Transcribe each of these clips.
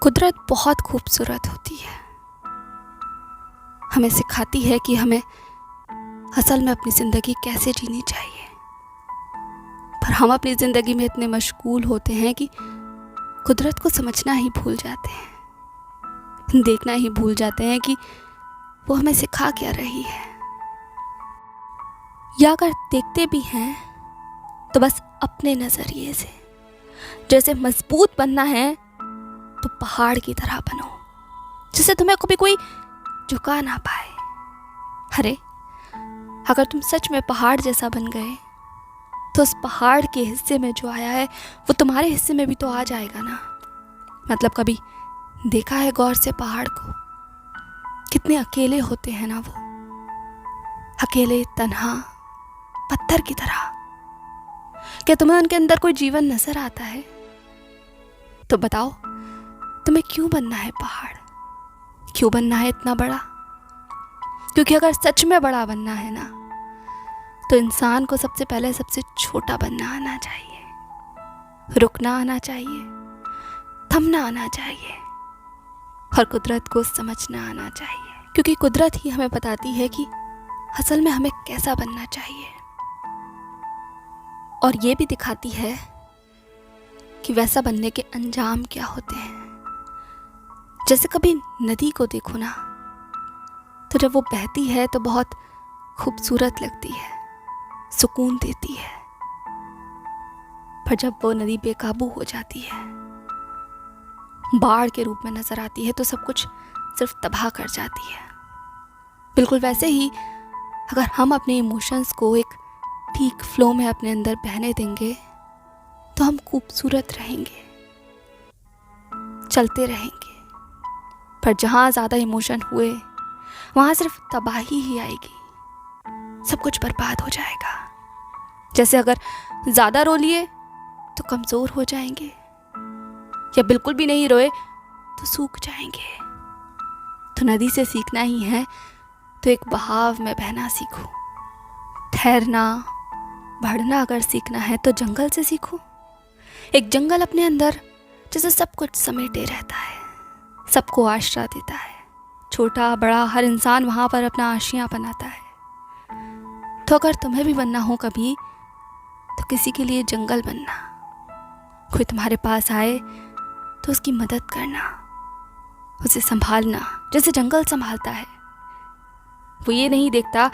कुदरत बहुत खूबसूरत होती है। हमें सिखाती है कि हमें असल में अपनी ज़िंदगी कैसे जीनी चाहिए। पर हम अपनी ज़िंदगी में इतने मशगूल होते हैं कि कुदरत को समझना ही भूल जाते हैं, देखना ही भूल जाते हैं कि वो हमें सिखा क्या रही है। या अगर देखते भी हैं तो बस अपने नज़रिए से। जैसे मजबूत बनना है तो पहाड़ की तरह बनो, जिससे तुम्हें कभी कोई झुका ना पाए। अरे अगर तुम सच में पहाड़ जैसा बन गए तो उस पहाड़ के हिस्से में जो आया है वो तुम्हारे हिस्से में भी तो आ जाएगा ना। मतलब कभी देखा है गौर से पहाड़ को? कितने अकेले होते हैं ना वो, अकेले तन्हा पत्थर की तरह। क्या तुम्हें उनके अंदर कोई जीवन नजर आता है? तो बताओ, तुम्हें क्यों बनना है पहाड़? क्यों बनना है इतना बड़ा? क्योंकि अगर सच में बड़ा बनना है ना तो इंसान को सबसे पहले सबसे छोटा बनना आना चाहिए, रुकना आना चाहिए, थमना आना चाहिए और कुदरत को समझना आना चाहिए। क्योंकि कुदरत ही हमें बताती है कि असल में हमें कैसा बनना चाहिए, और ये भी दिखाती है कि वैसा बनने के अंजाम क्या होते हैं। जैसे कभी नदी को देखो ना, तो जब वो बहती है तो बहुत खूबसूरत लगती है, सुकून देती है। पर जब वो नदी बेकाबू हो जाती है, बाढ़ के रूप में नजर आती है, तो सब कुछ सिर्फ तबाह कर जाती है। बिल्कुल वैसे ही अगर हम अपने इमोशंस को एक ठीक फ्लो में अपने अंदर बहने देंगे तो हम खूबसूरत रहेंगे, चलते रहेंगे। पर जहाँ ज़्यादा इमोशन हुए वहाँ सिर्फ तबाही ही आएगी, सब कुछ बर्बाद हो जाएगा। जैसे अगर ज़्यादा रो लिए तो कमज़ोर हो जाएंगे, या बिल्कुल भी नहीं रोए तो सूख जाएंगे। तो नदी से सीखना ही है तो एक बहाव में बहना सीखो। ठहरना बढ़ना अगर सीखना है तो जंगल से सीखो। एक जंगल अपने अंदर जैसे सब कुछ समेटे रहता है, सबको आश्रय देता है। छोटा बड़ा हर इंसान वहाँ पर अपना आशियाँ बनाता है। तो अगर तुम्हें भी बनना हो कभी तो किसी के लिए जंगल बनना। कोई तुम्हारे पास आए तो उसकी मदद करना, उसे संभालना जैसे जंगल संभालता है। वो ये नहीं देखता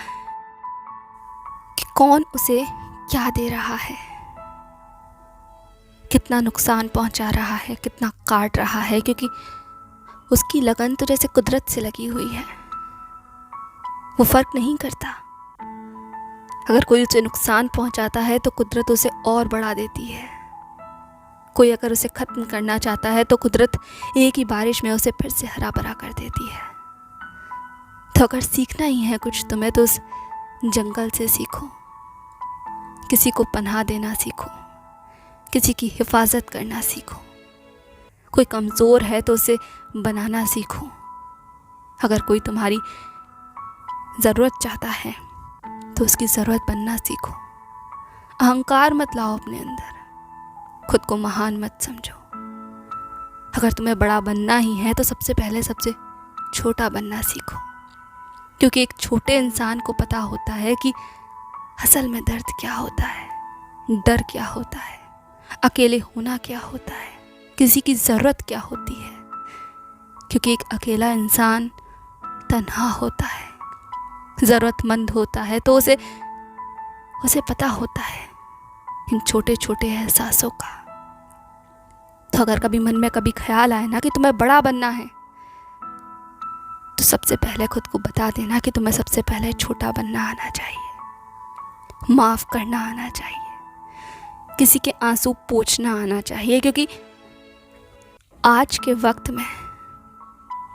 कि कौन उसे क्या दे रहा है, कितना नुकसान पहुंचा रहा है, कितना काट रहा है, क्योंकि उसकी लगन तो जैसे कुदरत से लगी हुई है। वो फर्क नहीं करता। अगर कोई उसे नुकसान पहुंचाता है तो कुदरत उसे और बढ़ा देती है। कोई अगर उसे ख़त्म करना चाहता है तो कुदरत एक ही बारिश में उसे फिर से हरा भरा कर देती है। तो अगर सीखना ही है कुछ तुम्हें तो उस जंगल से सीखो। किसी को पनाह देना सीखो, किसी की हिफाजत करना सीखो। कोई कमज़ोर है तो उसे बनाना सीखो। अगर कोई तुम्हारी ज़रूरत चाहता है तो उसकी ज़रूरत बनना सीखो। अहंकार मत लाओ अपने अंदर, खुद को महान मत समझो। अगर तुम्हें बड़ा बनना ही है तो सबसे पहले सबसे छोटा बनना सीखो। क्योंकि एक छोटे इंसान को पता होता है कि असल में दर्द क्या होता है, डर क्या होता है, अकेले होना क्या होता है, किसी की ज़रूरत क्या होती है। क्योंकि एक अकेला इंसान तन्हा होता है, ज़रूरतमंद होता है, तो उसे पता होता है इन छोटे छोटे एहसासों का। तो अगर कभी मन में कभी ख्याल आए ना कि तुम्हें बड़ा बनना है तो सबसे पहले खुद को बता देना कि तुम्हें सबसे पहले छोटा बनना आना चाहिए, माफ़ करना आना चाहिए, किसी के आंसू पोंछना आना चाहिए। क्योंकि आज के वक्त में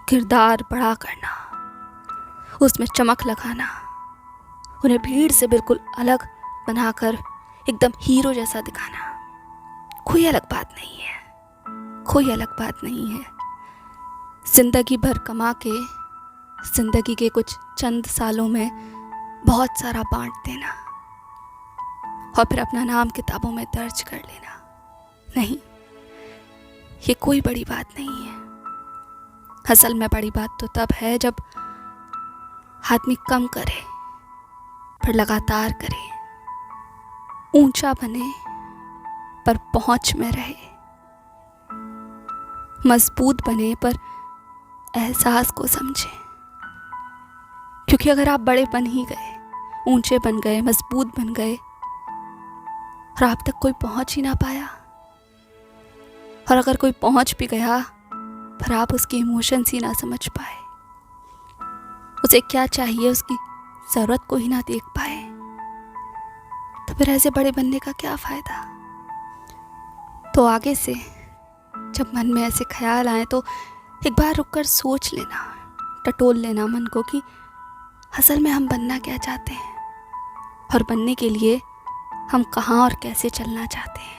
किरदार बड़ा करना, उसमें चमक लगाना, उन्हें भीड़ से बिल्कुल अलग बनाकर एकदम हीरो जैसा दिखाना कोई अलग बात नहीं है, कोई अलग बात नहीं है। जिंदगी भर कमा के जिंदगी के कुछ चंद सालों में बहुत सारा बांट देना और फिर अपना नाम किताबों में दर्ज कर लेना, नहीं, ये कोई बड़ी बात नहीं है। असल में बड़ी बात तो तब है जब आदमी कम करे पर लगातार करे, ऊंचा बने पर पहुंच में रहे, मजबूत बने पर एहसास को समझे। क्योंकि अगर आप बड़े बन ही गए, ऊंचे बन गए, मजबूत बन गए और आप तक कोई पहुंच ही ना पाया, और अगर कोई पहुंच भी गया पर आप उसके इमोशंस ही ना समझ पाए, उसे क्या चाहिए उसकी ज़रूरत को ही ना देख पाए, तो फिर ऐसे बड़े बनने का क्या फ़ायदा। तो आगे से जब मन में ऐसे ख्याल आए तो एक बार रुककर सोच लेना, टटोल लेना मन को कि असल में हम बनना क्या चाहते हैं और बनने के लिए हम कहाँ और कैसे चलना चाहते हैं।